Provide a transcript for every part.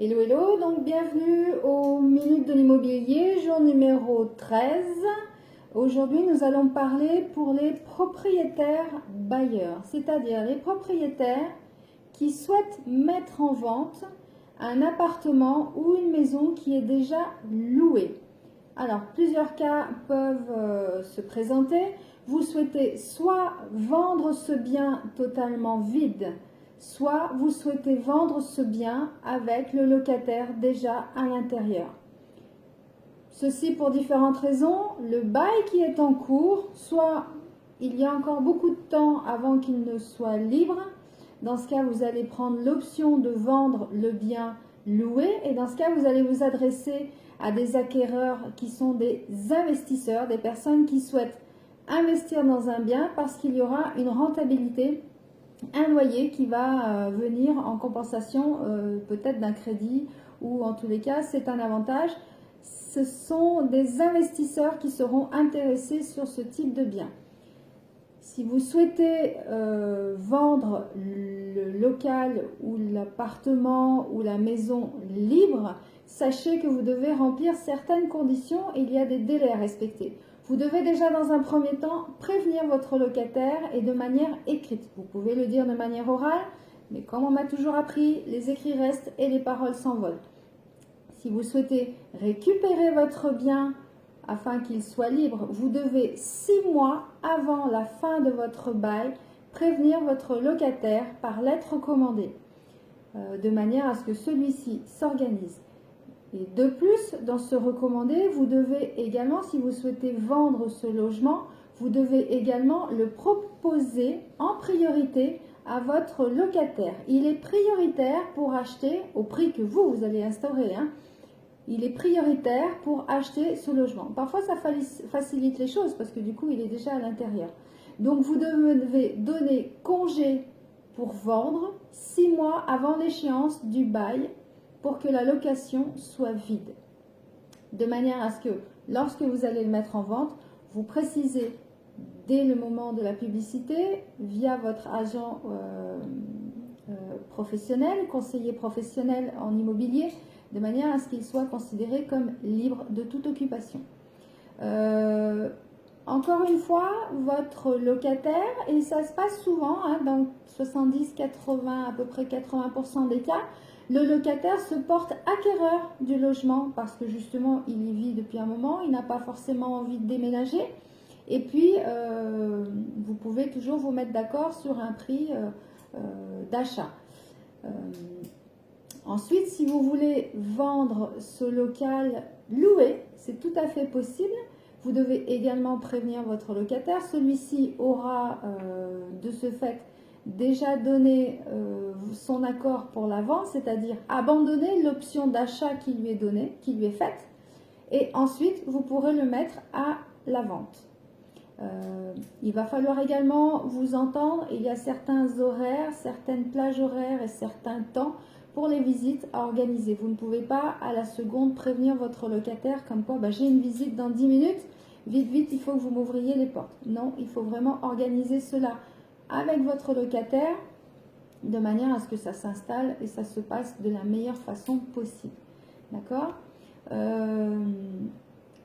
Hello, hello, donc bienvenue aux Minutes de l'immobilier, jour numéro 13. Aujourd'hui, nous allons parler pour les propriétaires bailleurs, c'est-à-dire les propriétaires qui souhaitent mettre en vente un appartement ou une maison qui est déjà louée. Alors, plusieurs cas peuvent se présenter. Vous souhaitez soit vendre ce bien totalement vide, soit vous souhaitez vendre ce bien avec le locataire déjà à l'intérieur. Ceci pour différentes raisons. Le bail qui est en cours, soit il y a encore beaucoup de temps avant qu'il ne soit libre. Dans ce cas, vous allez prendre l'option de vendre le bien loué. Et dans ce cas, vous allez vous adresser à des acquéreurs qui sont des investisseurs, des personnes qui souhaitent investir dans un bien parce qu'il y aura une rentabilité, un loyer qui va venir en compensation peut-être d'un crédit ou en tous les cas, c'est un avantage. Ce sont des investisseurs qui seront intéressés sur ce type de bien. Si vous souhaitez vendre le local ou l'appartement ou la maison libre, sachez que vous devez remplir certaines conditions et il y a des délais à respecter. Vous devez déjà dans un premier temps prévenir votre locataire et de manière écrite. Vous pouvez le dire de manière orale, mais comme on m'a toujours appris, les écrits restent et les paroles s'envolent. Si vous souhaitez récupérer votre bien afin qu'il soit libre, vous devez 6 mois avant la fin de votre bail prévenir votre locataire par lettre commandée, de manière à ce que celui-ci s'organise. Et de plus, dans ce recommandé, vous devez également, si vous souhaitez vendre ce logement, vous devez également le proposer en priorité à votre locataire. Il est prioritaire pour acheter au prix que vous allez instaurer, il est prioritaire pour acheter ce logement. Parfois, ça facilite les choses parce que du coup, il est déjà à l'intérieur. Donc, vous devez donner congé pour vendre 6 mois avant l'échéance du bail pour que la location soit vide. De manière à ce que, lorsque vous allez le mettre en vente, vous précisez dès le moment de la publicité, via votre agent professionnel, conseiller professionnel en immobilier, de manière à ce qu'il soit considéré comme libre de toute occupation. Encore une fois, votre locataire, et ça se passe souvent, dans 70, 80, à peu près 80% des cas, le locataire se porte acquéreur du logement parce que justement, il y vit depuis un moment, il n'a pas forcément envie de déménager. Et puis, vous pouvez toujours vous mettre d'accord sur un prix d'achat. Ensuite, si vous voulez vendre ce local loué, c'est tout à fait possible. Vous devez également prévenir votre locataire. Celui-ci aura de ce fait déjà donné son accord pour la vente, c'est-à-dire abandonner l'option d'achat qui lui est donnée, qui lui est faite. Et ensuite, vous pourrez le mettre à la vente. Il va falloir également vous entendre. Il y a certains horaires, certaines plages horaires et certains temps pour les visites à organiser. Vous ne pouvez pas à la seconde prévenir votre locataire comme quoi j'ai une visite dans 10 minutes, vite, vite, il faut que vous m'ouvriez les portes. Non, il faut vraiment organiser cela avec votre locataire de manière à ce que ça s'installe et ça se passe de la meilleure façon possible. D'accord ?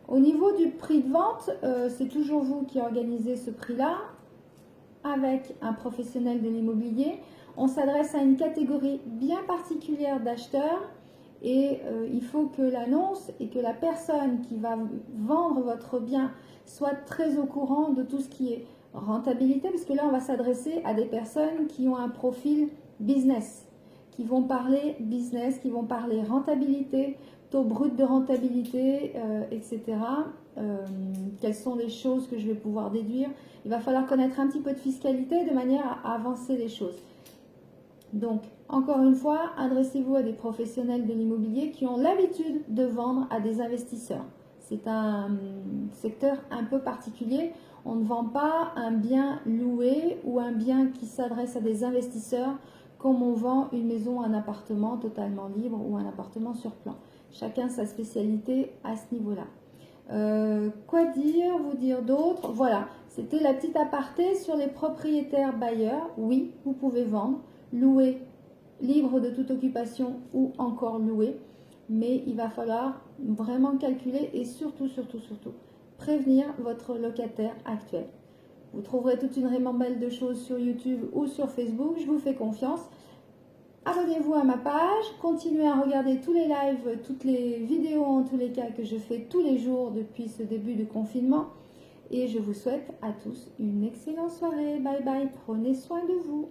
Au niveau du prix de vente, c'est toujours vous qui organisez ce prix-là avec un professionnel de l'immobilier. On s'adresse à une catégorie bien particulière d'acheteurs et il faut que l'annonce et que la personne qui va vendre votre bien soit très au courant de tout ce qui est rentabilité, parce que là on va s'adresser à des personnes qui ont un profil business, qui vont parler business, qui vont parler rentabilité, taux brut de rentabilité, etc. Quelles sont les choses que je vais pouvoir déduire. Il va falloir connaître un petit peu de fiscalité de manière à avancer les choses. Donc, encore une fois, adressez-vous à des professionnels de l'immobilier qui ont l'habitude de vendre à des investisseurs. C'est un secteur un peu particulier. On ne vend pas un bien loué ou un bien qui s'adresse à des investisseurs comme on vend une maison, un appartement totalement libre ou un appartement sur plan. Chacun sa spécialité à ce niveau-là. Quoi dire, vous dire d'autre? Voilà, c'était la petite aparté sur les propriétaires bailleurs. Oui, vous pouvez vendre, louer libre de toute occupation ou encore loué. Mais il va falloir vraiment calculer et surtout prévenir votre locataire actuel. Vous trouverez toute une ribambelle de choses sur YouTube ou sur Facebook. Je vous fais confiance. Abonnez-vous à ma page. Continuez à regarder tous les lives, toutes les vidéos en tous les cas que je fais tous les jours depuis ce début de confinement. Et je vous souhaite à tous une excellente soirée. Bye bye. Prenez soin de vous.